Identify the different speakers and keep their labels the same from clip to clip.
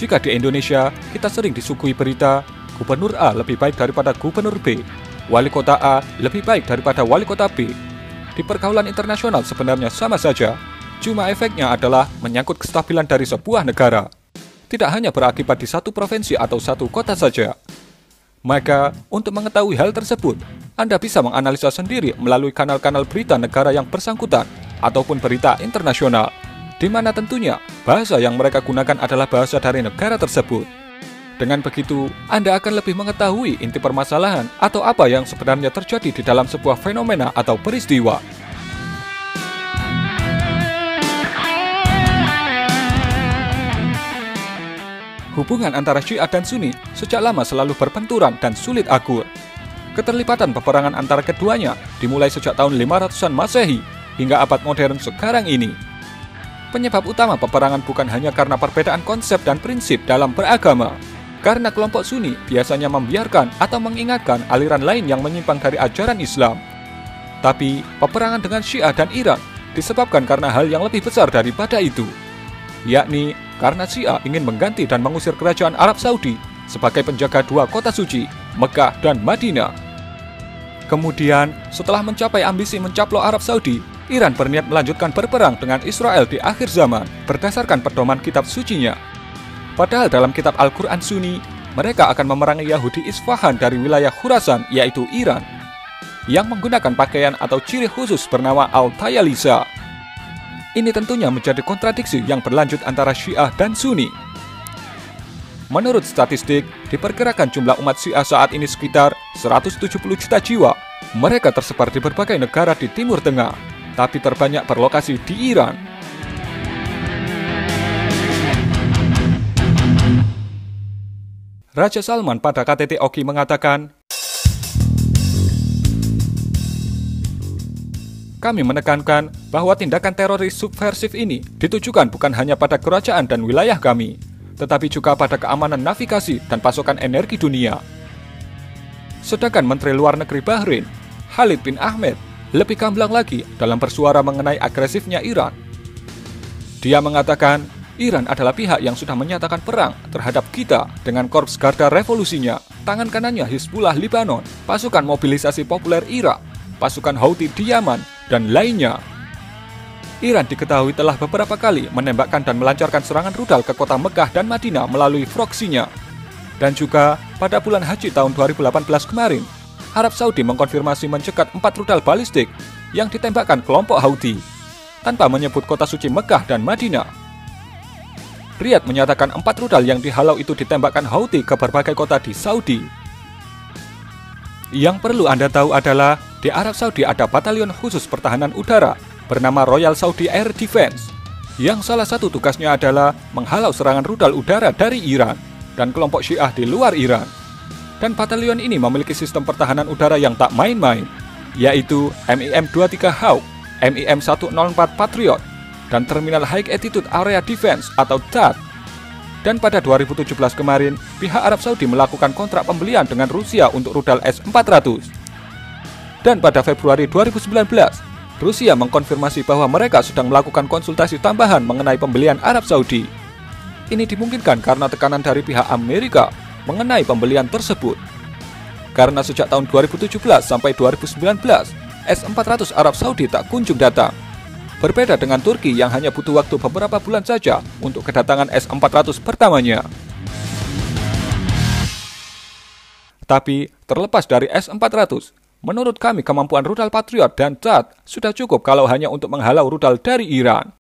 Speaker 1: Jika di Indonesia, kita sering disuguhi berita, Gubernur A lebih baik daripada Gubernur B, Wali Kota A lebih baik daripada Wali Kota B. Di pergaulan internasional sebenarnya sama saja, cuma efeknya adalah menyangkut kestabilan dari sebuah negara. Tidak hanya berakibat di satu provinsi atau satu kota saja. Maka, untuk mengetahui hal tersebut, Anda bisa menganalisa sendiri melalui kanal-kanal berita negara yang bersangkutan ataupun berita internasional, di mana tentunya bahasa yang mereka gunakan adalah bahasa dari negara tersebut. Dengan begitu, Anda akan lebih mengetahui inti permasalahan atau apa yang sebenarnya terjadi di dalam sebuah fenomena atau peristiwa. Hubungan antara Syiah dan Sunni sejak lama selalu berbenturan dan sulit akur. Keterlibatan peperangan antara keduanya dimulai sejak tahun 500-an Masehi hingga abad modern sekarang ini. Penyebab utama peperangan bukan hanya karena perbedaan konsep dan prinsip dalam beragama, karena kelompok Sunni biasanya membiarkan atau mengingatkan aliran lain yang menyimpang dari ajaran Islam. Tapi, peperangan dengan Syiah dan Iran disebabkan karena hal yang lebih besar daripada itu, yakni karena Syiah ingin mengganti dan mengusir kerajaan Arab Saudi sebagai penjaga dua kota suci, Mekah dan Madinah. Kemudian, setelah mencapai ambisi mencaplok Arab Saudi, Iran berniat melanjutkan berperang dengan Israel di akhir zaman berdasarkan pedoman kitab sucinya. Padahal dalam kitab Al-Quran Sunni, mereka akan memerangi Yahudi Isfahan dari wilayah Khurasan, yaitu Iran, yang menggunakan pakaian atau ciri khusus bernama Al-Tayalisa. Ini tentunya menjadi kontradiksi yang berlanjut antara Syiah dan Sunni. Menurut statistik, diperkirakan jumlah umat Syiah saat ini sekitar 170 juta jiwa. Mereka tersebar di berbagai negara di Timur Tengah, tapi terbanyak berlokasi di Iran. Raja Salman pada KTT Oki mengatakan, "Kami menekankan bahwa tindakan teroris subversif ini ditujukan bukan hanya pada kerajaan dan wilayah kami, tetapi juga pada keamanan navigasi dan pasokan energi dunia." Sedangkan Menteri Luar Negeri Bahrain, Khalid bin Ahmed, lebih gamblang lagi dalam bersuara mengenai agresifnya Iran. Dia mengatakan, Iran adalah pihak yang sudah menyatakan perang terhadap kita dengan Korps Garda Revolusinya, tangan kanannya Hizbullah Lebanon, pasukan mobilisasi populer Irak, pasukan Houthi di Yaman, dan lainnya. Iran diketahui telah beberapa kali menembakkan dan melancarkan serangan rudal ke kota Mekah dan Madinah melalui proksinya. Dan juga pada bulan Haji tahun 2018 kemarin, Arab Saudi mengkonfirmasi mencegat 4 rudal balistik yang ditembakkan kelompok Houthi, tanpa menyebut kota suci Mekah dan Madinah. Riyadh menyatakan 4 rudal yang dihalau itu ditembakkan Houthi ke berbagai kota di Saudi. Yang perlu Anda tahu adalah, di Arab Saudi ada batalion khusus pertahanan udara bernama Royal Saudi Air Defense, yang salah satu tugasnya adalah menghalau serangan rudal udara dari Iran dan kelompok Syiah di luar Iran. Dan batalion ini memiliki sistem pertahanan udara yang tak main-main, yaitu MIM-23 Hawk, MIM-104 Patriot, dan Terminal High Altitude Area Defense atau THAAD. Dan pada 2017 kemarin, pihak Arab Saudi melakukan kontrak pembelian dengan Rusia untuk rudal S-400. Dan pada Februari 2019, Rusia mengkonfirmasi bahwa mereka sedang melakukan konsultasi tambahan mengenai pembelian Arab Saudi. Ini dimungkinkan karena tekanan dari pihak Amerika mengenai pembelian tersebut. Karena sejak tahun 2017 sampai 2019, S-400 Arab Saudi tak kunjung datang. Berbeda dengan Turki yang hanya butuh waktu beberapa bulan saja untuk kedatangan S-400 pertamanya. Tapi, terlepas dari S-400, menurut kami kemampuan rudal Patriot dan THAAD sudah cukup kalau hanya untuk menghalau rudal dari Iran.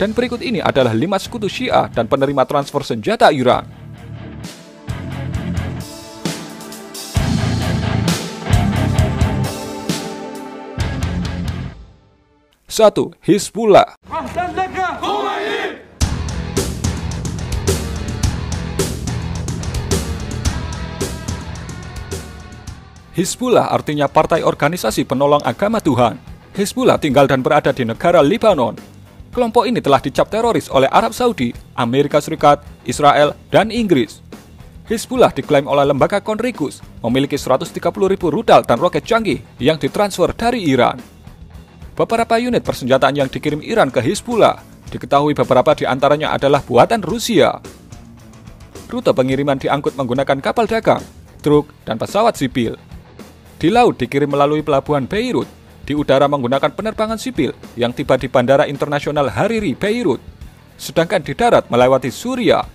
Speaker 1: Dan berikut ini adalah 5 sekutu Syiah dan penerima transfer senjata Iran. 1. Hizbullah. Hizbullah artinya Partai Organisasi Penolong Agama Tuhan. Hizbullah tinggal dan berada di negara Lebanon. Kelompok ini telah dicap teroris oleh Arab Saudi, Amerika Serikat, Israel, dan Inggris. Hizbullah diklaim oleh lembaga Konrikus memiliki 130.000 rudal dan roket canggih yang ditransfer dari Iran. Beberapa unit persenjataan yang dikirim Iran ke Hizbullah diketahui beberapa di antaranya adalah buatan Rusia. Rute pengiriman diangkut menggunakan kapal dagang, truk, dan pesawat sipil. Di laut dikirim melalui pelabuhan Beirut, di udara menggunakan penerbangan sipil yang tiba di Bandara Internasional Hariri, Beirut, sedangkan di darat melewati Suriah.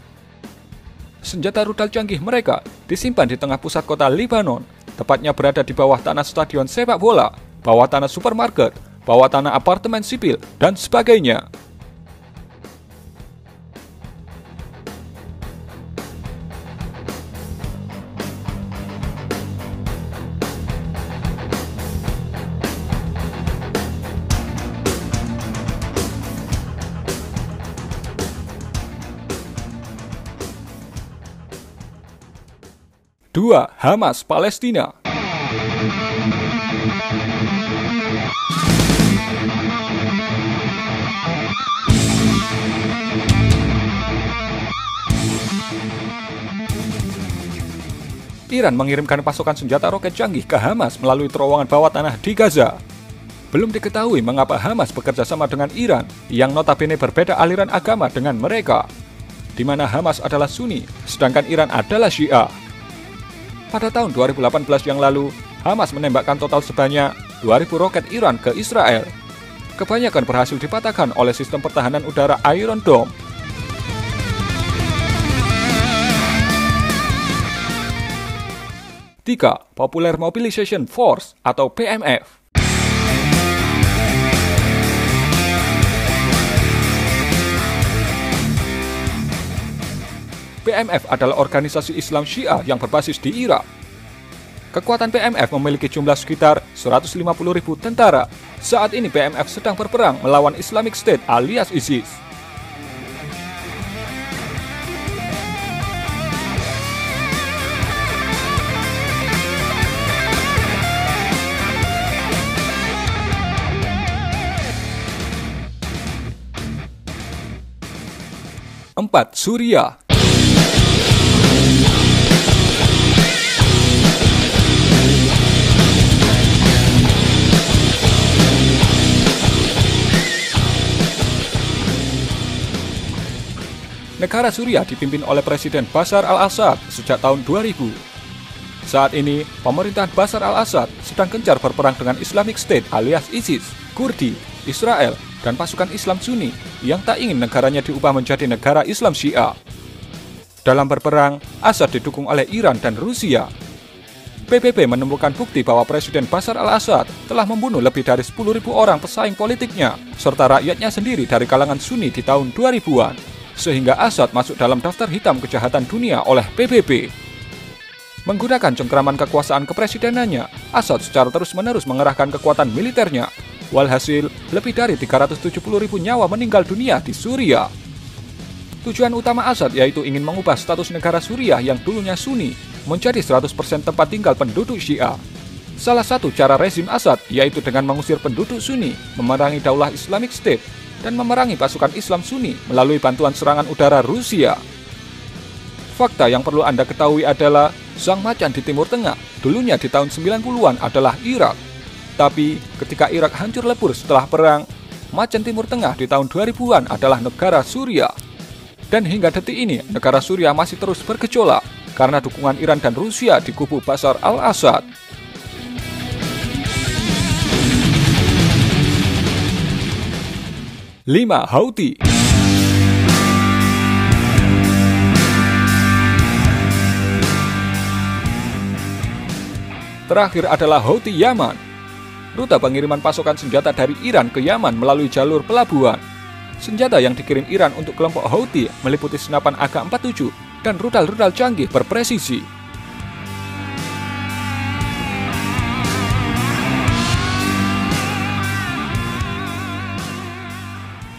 Speaker 1: Senjata rudal canggih mereka disimpan di tengah pusat kota Lebanon, tepatnya berada di bawah tanah stadion sepak bola, bawah tanah supermarket, bawah tanah apartemen sipil, dan sebagainya. Dua, Hamas Palestina. Iran mengirimkan pasokan senjata roket canggih ke Hamas melalui terowongan bawah tanah di Gaza. Belum diketahui mengapa Hamas bekerja sama dengan Iran yang notabene berbeda aliran agama dengan mereka, di mana Hamas adalah Sunni, sedangkan Iran adalah Syiah. Pada tahun 2018 yang lalu, Hamas menembakkan total sebanyak 2.000 roket Iran ke Israel. Kebanyakan berhasil dipatahkan oleh sistem pertahanan udara Iron Dome. Tiga, Popular Mobilization Force atau PMF. PMF adalah organisasi Islam Syiah yang berbasis di Irak. Kekuatan PMF memiliki jumlah sekitar 150.000 tentara. Saat ini PMF sedang berperang melawan Islamic State alias ISIS. Empat, Suriah. Negara Suriah dipimpin oleh Presiden Bashar al-Assad sejak tahun 2000. Saat ini, pemerintahan Bashar al-Assad sedang gencar berperang dengan Islamic State alias ISIS, Kurdi, Israel, dan pasukan Islam Sunni yang tak ingin negaranya diubah menjadi negara Islam Syiah. Dalam berperang, Assad didukung oleh Iran dan Rusia. PBB menemukan bukti bahwa Presiden Bashar al-Assad telah membunuh lebih dari 10.000 orang pesaing politiknya, serta rakyatnya sendiri dari kalangan Sunni di tahun 2000-an, sehingga Assad masuk dalam daftar hitam kejahatan dunia oleh PBB. Menggunakan cengkraman kekuasaan kepresidenannya, Assad secara terus-menerus mengerahkan kekuatan militernya. Walhasil, lebih dari 370.000 nyawa meninggal dunia di Suriah. Tujuan utama Assad yaitu ingin mengubah status negara Suriah yang dulunya Sunni menjadi 100% tempat tinggal penduduk Syiah. Salah satu cara rezim Assad yaitu dengan mengusir penduduk Sunni, memerangi daulah Islamic State, dan memerangi pasukan Islam Sunni melalui bantuan serangan udara Rusia. Fakta yang perlu Anda ketahui adalah sang macan di Timur Tengah dulunya di tahun 90-an adalah Irak. Tapi ketika Irak hancur lebur setelah perang, macan Timur Tengah di tahun 2000-an adalah negara Suriah. Dan hingga detik ini, negara Suriah masih terus bergejolak karena dukungan Iran dan Rusia di kubu Bashar al-Assad. Lima, Houthi. Terakhir adalah Houthi Yaman. Rute pengiriman pasokan senjata dari Iran ke Yaman melalui jalur pelabuhan. Senjata yang dikirim Iran untuk kelompok Houthi meliputi senapan AK-47 dan rudal-rudal canggih berpresisi.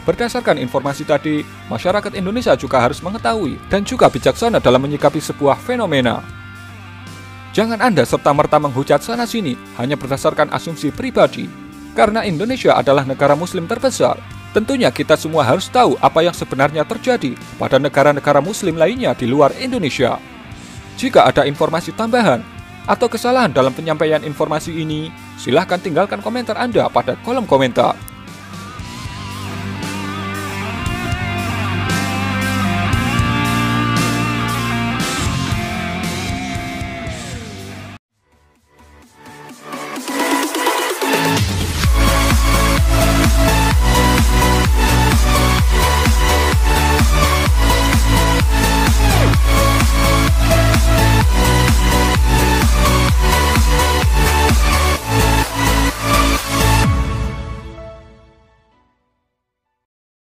Speaker 1: Berdasarkan informasi tadi, masyarakat Indonesia juga harus mengetahui dan juga bijaksana dalam menyikapi sebuah fenomena. Jangan Anda serta-merta menghujat sana-sini hanya berdasarkan asumsi pribadi. Karena Indonesia adalah negara muslim terbesar, tentunya kita semua harus tahu apa yang sebenarnya terjadi pada negara-negara muslim lainnya di luar Indonesia. Jika ada informasi tambahan atau kesalahan dalam penyampaian informasi ini, silahkan tinggalkan komentar Anda pada kolom komentar.